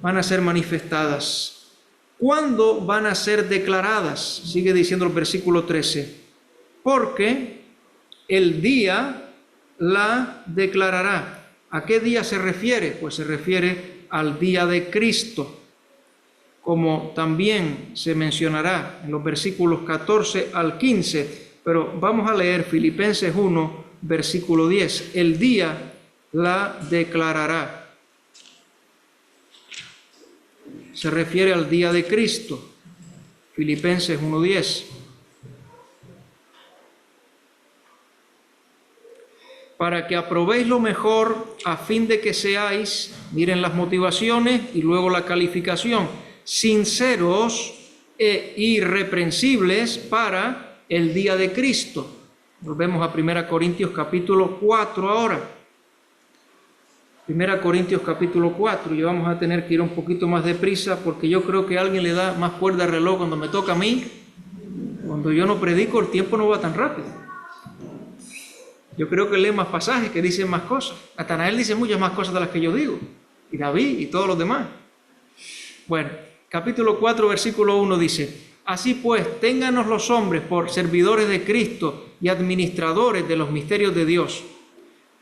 van a ser manifestadas. ¿Cuándo van a ser declaradas? Sigue diciendo el versículo 13. Porque el día la declarará. ¿A qué día se refiere? Pues se refiere al día de Cristo, como también se mencionará en los versículos 14 al 15, pero vamos a leer Filipenses 1, versículo 10. El día la declarará. Se refiere al día de Cristo. Filipenses 1:10. Para que aprobéis lo mejor, a fin de que seáis, miren las motivaciones y luego la calificación, sinceros e irreprensibles para el día de Cristo. Volvemos a 1 Corintios capítulo 4 ahora. 1 Corintios capítulo 4, y vamos a tener que ir un poquito más deprisa porque yo creo que alguien le da más cuerda al reloj cuando me toca a mí. Cuando yo no predico, el tiempo no va tan rápido. Yo creo que lee más pasajes que dicen más cosas. Natanael dice muchas más cosas de las que yo digo, y David y todos los demás. Bueno, capítulo 4, versículo 1 dice: así pues, ténganos los hombres por servidores de Cristo y administradores de los misterios de Dios.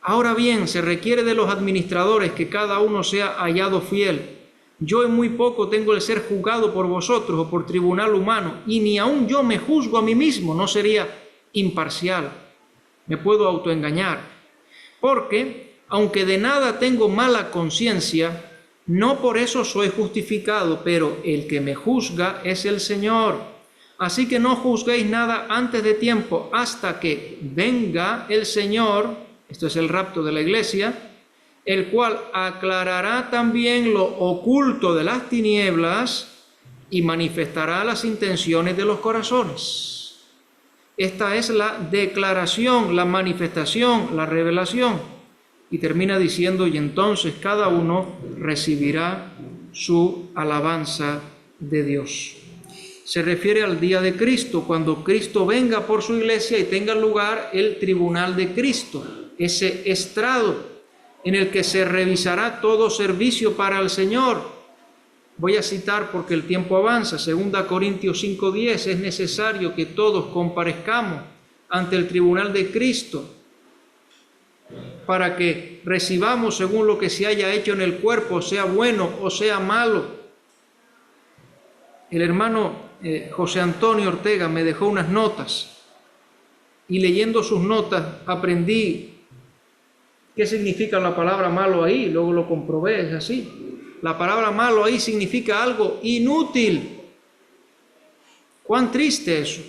Ahora bien, se requiere de los administradores que cada uno sea hallado fiel. Yo en muy poco tengo el ser juzgado por vosotros o por tribunal humano, y ni aun yo me juzgo a mí mismo, no sería imparcial. Me puedo autoengañar. Porque, aunque de nada tengo mala conciencia, No por eso soy justificado, pero el que me juzga es el Señor. Así que no juzguéis nada antes de tiempo, hasta que venga el Señor, esto es el rapto de la iglesia, el cual aclarará también lo oculto de las tinieblas y manifestará las intenciones de los corazones. Esta es la declaración, la manifestación, la revelación. Y termina diciendo, y entonces cada uno recibirá su alabanza de Dios. Se refiere al día de Cristo, cuando Cristo venga por su iglesia y tenga lugar el tribunal de Cristo, ese estrado en el que se revisará todo servicio para el Señor. Voy a citar porque el tiempo avanza, 2 Corintios 5:10, es necesario que todos comparezcamos ante el tribunal de Cristo para que recibamos según lo que se haya hecho en el cuerpo, sea bueno o sea malo. El hermano José Antonio Ortega me dejó unas notas y leyendo sus notas aprendí qué significa la palabra malo ahí, luego lo comprobé, es así. La palabra malo ahí significa algo inútil. ¿Cuán triste eso?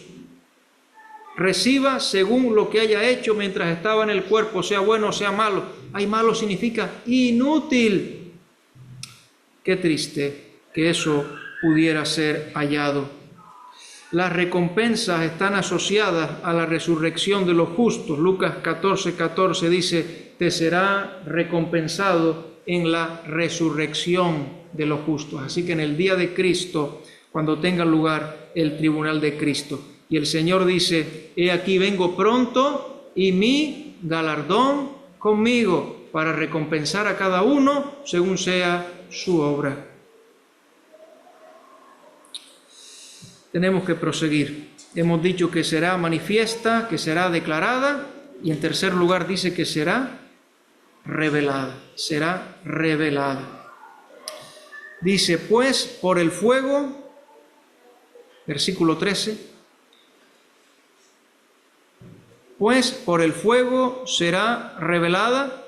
Reciba según lo que haya hecho mientras estaba en el cuerpo, sea bueno o sea malo. Ahí malo significa inútil. Qué triste que eso pudiera ser hallado. Las recompensas están asociadas a la resurrección de los justos. Lucas 14:14 dice, te será recompensado en la resurrección de los justos. Así que en el día de Cristo, cuando tenga lugar el tribunal de Cristo, y el Señor dice, he aquí vengo pronto y mi galardón conmigo para recompensar a cada uno según sea su obra. Tenemos que proseguir. Hemos dicho que será manifiesta, que será declarada, y en tercer lugar dice que será revelada. Será revelada. Dice, pues por el fuego, versículo 13, pues por el fuego será revelada,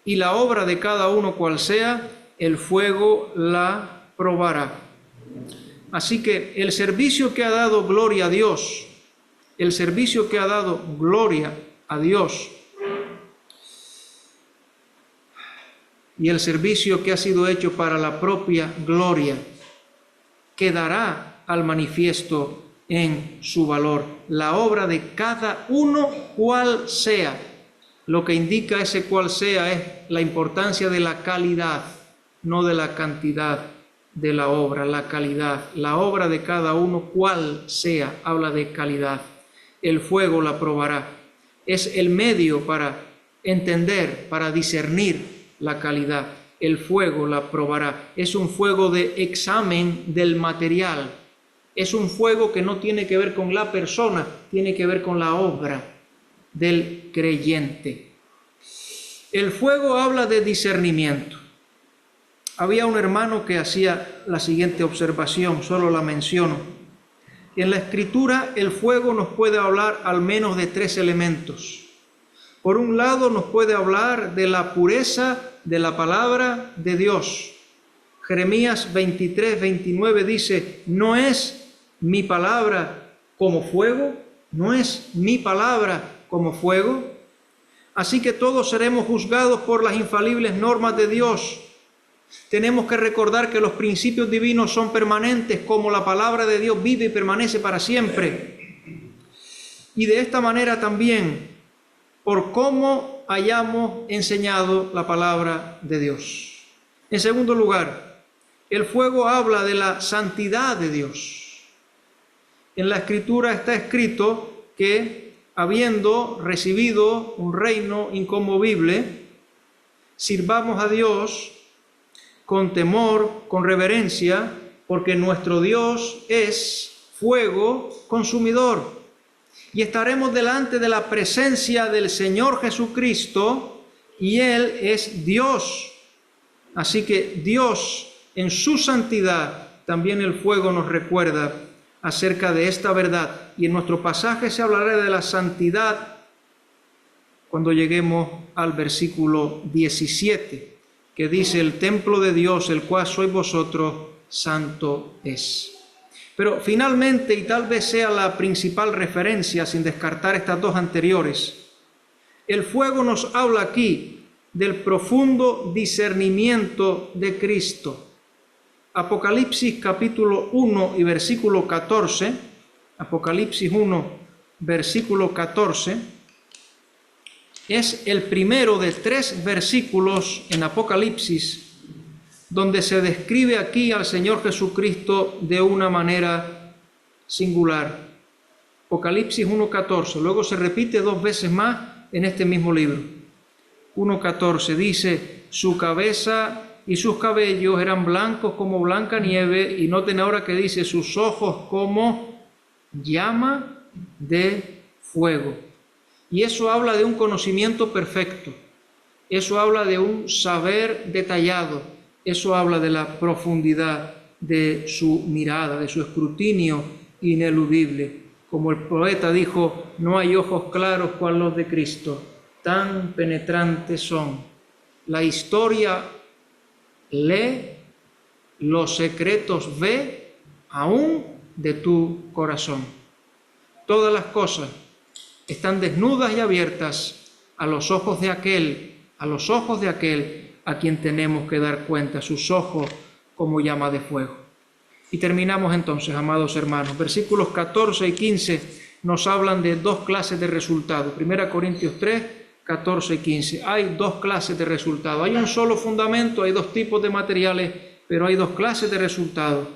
y la obra de cada uno cual sea, el fuego la probará. Así que el servicio que ha dado gloria a Dios, el servicio que ha dado gloria a Dios y el servicio que ha sido hecho para la propia gloria, quedará al manifiesto en su valor. La obra de cada uno cual sea. Lo que indica ese cual sea es la importancia de la calidad, no de la cantidad de la obra, la calidad. La obra de cada uno cual sea, habla de calidad. El fuego la probará. Es el medio para entender, para discernir la calidad. El fuego la probará. Es un fuego de examen del material. Es un fuego que no tiene que ver con la persona, tiene que ver con la obra del creyente. El fuego habla de discernimiento. Había un hermano que hacía la siguiente observación, solo la menciono. En la Escritura el fuego nos puede hablar al menos de 3 elementos. Por un lado nos puede hablar de la pureza de la palabra de Dios. Jeremías 23:29 dice, no es mi palabra como fuego, no es mi palabra como fuego. Así que todos seremos juzgados por las infalibles normas de Dios. Tenemos que recordar que los principios divinos son permanentes, como la palabra de Dios vive y permanece para siempre. Y de esta manera también, por cómo hayamos enseñado la palabra de Dios. En segundo lugar, el fuego habla de la santidad de Dios. En la Escritura está escrito que, habiendo recibido un reino inconmovible, sirvamos a Dios con temor, con reverencia, porque nuestro Dios es fuego consumidor. Y estaremos delante de la presencia del Señor Jesucristo, y Él es Dios. Así que Dios, en su santidad, también el fuego nos recuerda acerca de esta verdad. Y en nuestro pasaje se hablará de la santidad cuando lleguemos al versículo 17. que dice: el templo de Dios, el cual sois vosotros, santo es. Pero finalmente, y tal vez sea la principal referencia, sin descartar estas dos anteriores, el fuego nos habla aquí del profundo discernimiento de Cristo. Apocalipsis capítulo 1 y versículo 14, Apocalipsis 1, versículo 14, es el primero de 3 versículos en Apocalipsis donde se describe aquí al Señor Jesucristo de una manera singular. Apocalipsis 1:14, luego se repite 2 veces más en este mismo libro. 1:14 dice: su cabeza y sus cabellos eran blancos como blanca nieve, y noten ahora que dice: sus ojos como llama de fuego. Y eso habla de un conocimiento perfecto, eso habla de un saber detallado, eso habla de la profundidad de su mirada, de su escrutinio ineludible. Como el poeta dijo: no hay ojos claros cual los de Cristo, tan penetrantes son. La historia lee, los secretos ve, aún de tu corazón. Todas las cosas están desnudas y abiertas a los ojos de aquel a quien tenemos que dar cuenta, sus ojos como llama de fuego. Y terminamos entonces, amados hermanos. Versículos 14 y 15 nos hablan de 2 clases de resultados. 1 Corintios 3, 14 y 15. Hay 2 clases de resultados. Hay un solo fundamento, hay 2 tipos de materiales, pero hay 2 clases de resultados.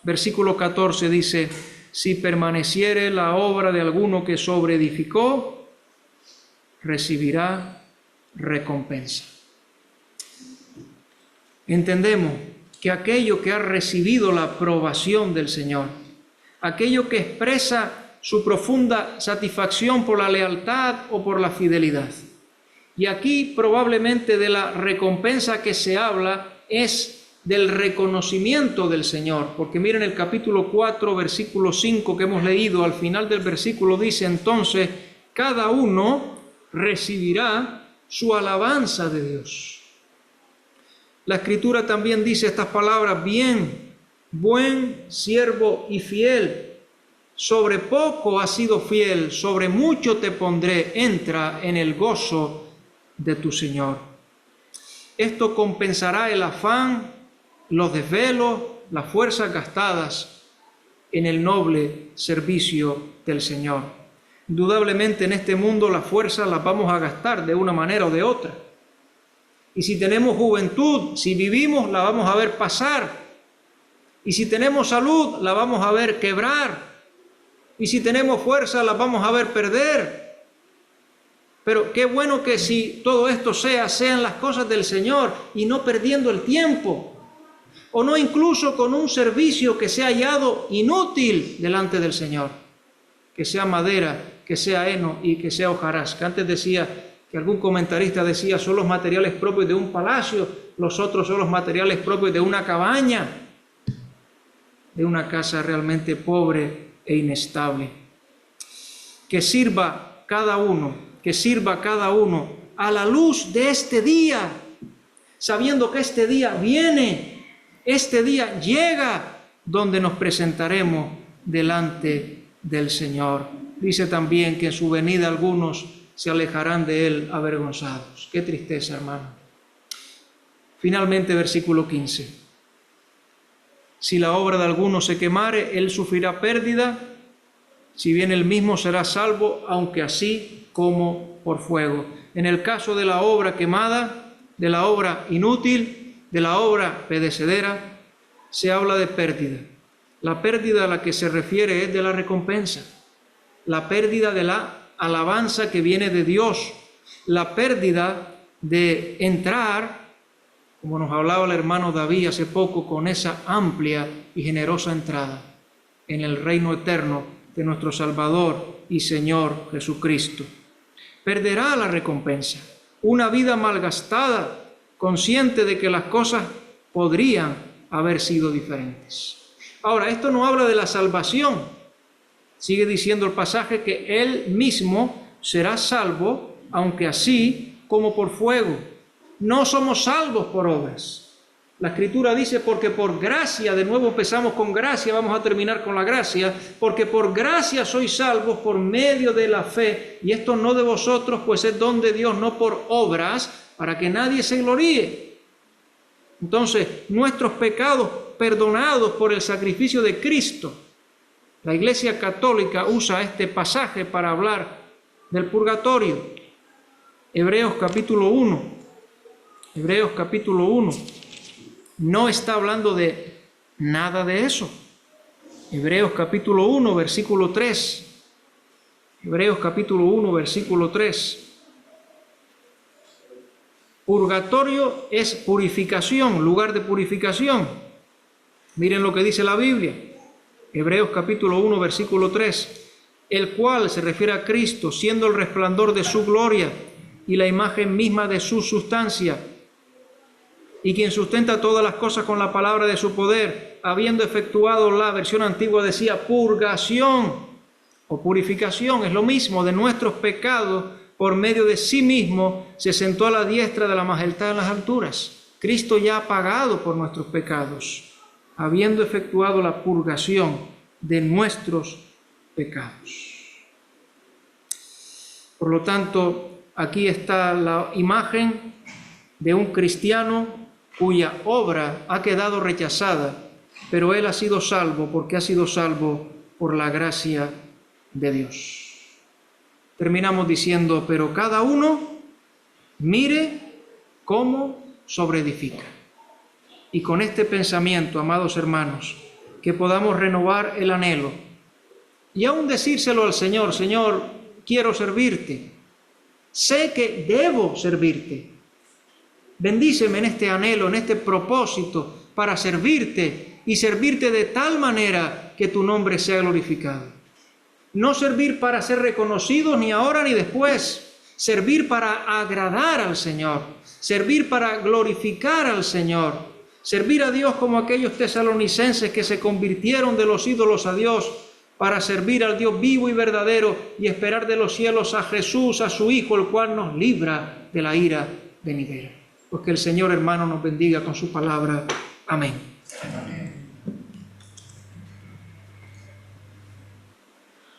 Versículo 14 dice: si permaneciere la obra de alguno que sobreedificó, recibirá recompensa. Entendemos que aquello que ha recibido la aprobación del Señor, aquello que expresa su profunda satisfacción por la lealtad o por la fidelidad. Y aquí probablemente de la recompensa que se habla es del reconocimiento del Señor, porque miren el capítulo 4, versículo 5 que hemos leído, al final del versículo dice: entonces cada uno recibirá su alabanza de Dios. La Escritura también dice estas palabras: bien, buen siervo y fiel, sobre poco has sido fiel, sobre mucho te pondré, entra en el gozo de tu Señor. Esto compensará el afán, los desvelos, las fuerzas gastadas en el noble servicio del Señor. Indudablemente en este mundo las fuerzas las vamos a gastar de una manera o de otra. Y si tenemos juventud, si vivimos, la vamos a ver pasar. Y si tenemos salud, la vamos a ver quebrar. Y si tenemos fuerza, la vamos a ver perder. Pero qué bueno que si todo esto sean las cosas del Señor y no perdiendo el tiempo. O no incluso con un servicio que sea hallado inútil delante del Señor. Que sea madera, que sea heno y que sea hojarasca. Antes decía, que algún comentarista decía, son los materiales propios de un palacio, los otros son los materiales propios de una cabaña, de una casa realmente pobre e inestable. Que sirva cada uno a la luz de este día, sabiendo que este día viene, este día llega, donde nos presentaremos delante del Señor. Dice también que en su venida algunos se alejarán de él avergonzados. Qué tristeza, hermano. Finalmente, versículo 15. Si la obra de alguno se quemare, él sufrirá pérdida, si bien él mismo será salvo, aunque así como por fuego. En el caso de la obra quemada, de la obra inútil, de la obra perecedera, se habla de pérdida. La pérdida a la que se refiere es de la recompensa, la pérdida de la alabanza que viene de Dios, la pérdida de entrar, como nos hablaba el hermano David hace poco, con esa amplia y generosa entrada en el reino eterno de nuestro Salvador y Señor Jesucristo. Perderá la recompensa, una vida malgastada, consciente de que las cosas podrían haber sido diferentes. Ahora, esto no habla de la salvación. Sigue diciendo el pasaje que él mismo será salvo, aunque así como por fuego. No somos salvos por obras. La Escritura dice, porque por gracia, de nuevo empezamos con gracia, vamos a terminar con la gracia, porque por gracia sois salvos por medio de la fe, y esto no de vosotros, pues es don de Dios, no por obras, para que nadie se gloríe. Entonces, nuestros pecados perdonados por el sacrificio de Cristo. La Iglesia Católica usa este pasaje para hablar del purgatorio. Hebreos capítulo 1. Hebreos capítulo 1. No está hablando de nada de eso. Hebreos capítulo 1, versículo 3. Hebreos capítulo 1, versículo 3. Purgatorio es purificación, lugar de purificación. Miren lo que dice la Biblia. Hebreos capítulo 1, versículo 3. El cual se refiere a Cristo, siendo el resplandor de su gloria y la imagen misma de su sustancia, y quien sustenta todas las cosas con la palabra de su poder, habiendo efectuado, la versión antigua decía, purgación o purificación, es lo mismo, de nuestros pecados, por medio de sí mismo, se sentó a la diestra de la majestad en las alturas. Cristo ya ha pagado por nuestros pecados, habiendo efectuado la purgación de nuestros pecados. Por lo tanto, aquí está la imagen de un cristiano cuya obra ha quedado rechazada, pero él ha sido salvo porque ha sido salvo por la gracia de Dios. Terminamos diciendo, pero cada uno mire cómo sobreedifica. Y con este pensamiento, amados hermanos, que podamos renovar el anhelo y aún decírselo al Señor, Señor, quiero servirte, sé que debo servirte. Bendíceme en este anhelo, en este propósito para servirte y servirte de tal manera que tu nombre sea glorificado. No servir para ser reconocidos ni ahora ni después, servir para agradar al Señor, servir para glorificar al Señor, servir a Dios como aquellos tesalonicenses que se convirtieron de los ídolos a Dios para servir al Dios vivo y verdadero y esperar de los cielos a Jesús, a su Hijo, el cual nos libra de la ira venidera. Pues que el Señor, hermano, nos bendiga con su palabra. Amén.